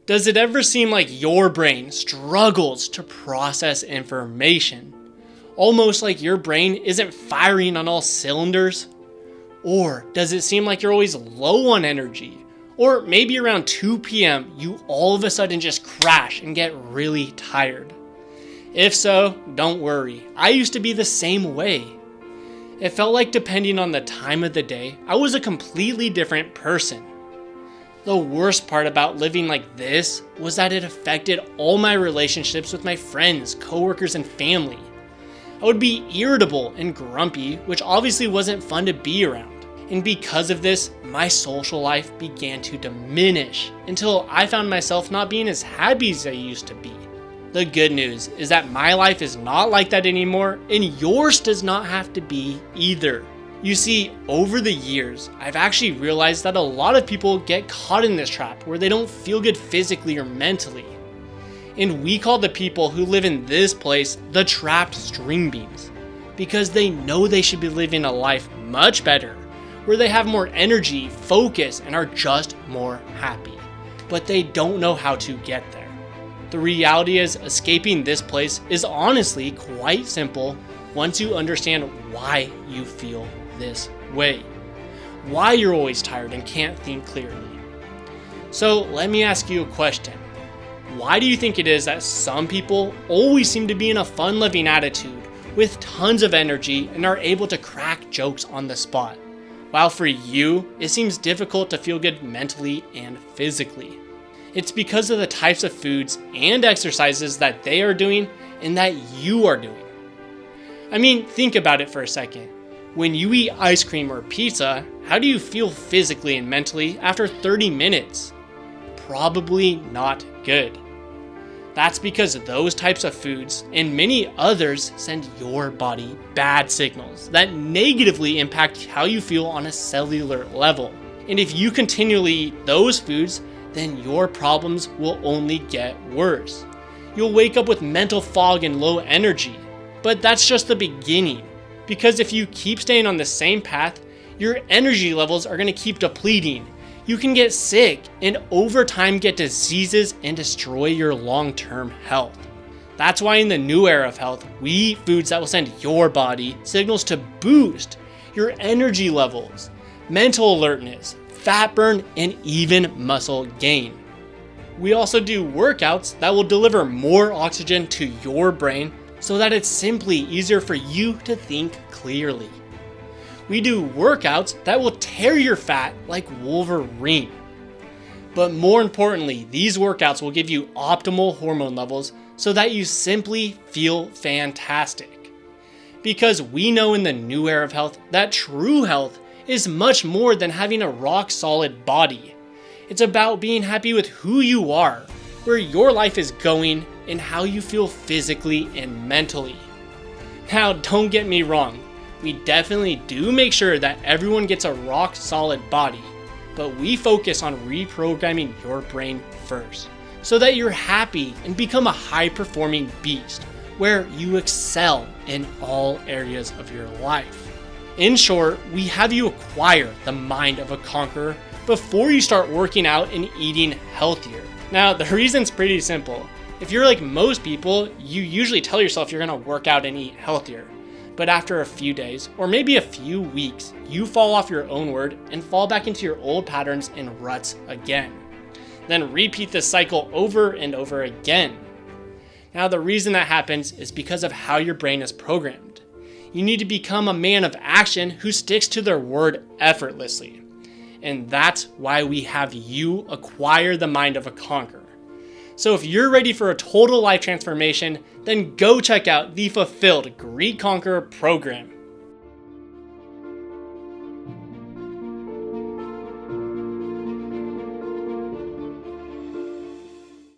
Does it ever seem like your brain struggles to process information? Almost like your brain isn't firing on all cylinders? Or does it seem like you're always low on energy? Or maybe around 2 p.m. you all of a sudden just crash and get really tired? If so, don't worry. I used to be the same way. It felt like depending on the time of the day, I was a completely different person. The worst part about living like this was that it affected all my relationships with my friends, coworkers, and family. I would be irritable and grumpy, which obviously wasn't fun to be around. And because of this, my social life began to diminish until I found myself not being as happy as I used to be. The good news is that my life is not like that anymore, and yours does not have to be either. You see, over the years, I've actually realized that a lot of people get caught in this trap where they don't feel good physically or mentally. And we call the people who live in this place the trapped string beans, because they know they should be living a life much better, where they have more energy, focus, and are just more happy. But they don't know how to get there. The reality is, escaping this place is honestly quite simple once you understand why you feel this way, why you're always tired and can't think clearly. So let me ask you a question. Why do you think it is that some people always seem to be in a fun-loving attitude with tons of energy and are able to crack jokes on the spot, while for you, it seems difficult to feel good mentally and physically? It's because of the types of foods and exercises that they are doing and that you are doing. I mean, think about it for a second. When you eat ice cream or pizza, how do you feel physically and mentally after 30 minutes? Probably not good. That's because those types of foods and many others send your body bad signals that negatively impact how you feel on a cellular level. And if you continually eat those foods, then your problems will only get worse. You'll wake up with mental fog and low energy. But that's just the beginning. Because if you keep staying on the same path, your energy levels are going to keep depleting. You can get sick and over time get diseases and destroy your long-term health. That's why in the new era of health, we eat foods that will send your body signals to boost your energy levels, mental alertness, fat burn, and even muscle gain. We also do workouts that will deliver more oxygen to your brain so that it's simply easier for you to think clearly. We do workouts that will tear your fat like Wolverine. But more importantly, these workouts will give you optimal hormone levels so that you simply feel fantastic. Because we know in the new era of health that true health is much more than having a rock solid body. It's about being happy with who you are, where your life is going, and how you feel physically and mentally. Now, don't get me wrong, we definitely do make sure that everyone gets a rock solid body, but we focus on reprogramming your brain first, so that you're happy and become a high performing beast, where you excel in all areas of your life. In short, we have you acquire the mind of a conqueror before you start working out and eating healthier. Now, the reason's pretty simple. If you're like most people, you usually tell yourself you're gonna work out and eat healthier. But after a few days, or maybe a few weeks, you fall off your own word and fall back into your old patterns and ruts again. Then repeat this cycle over and over again. Now, the reason that happens is because of how your brain is programmed. You need to become a man of action who sticks to their word effortlessly. And that's why we have you acquire the mind of a conqueror. So if you're ready for a total life transformation, then go check out the Fulfilled Greek Conqueror program.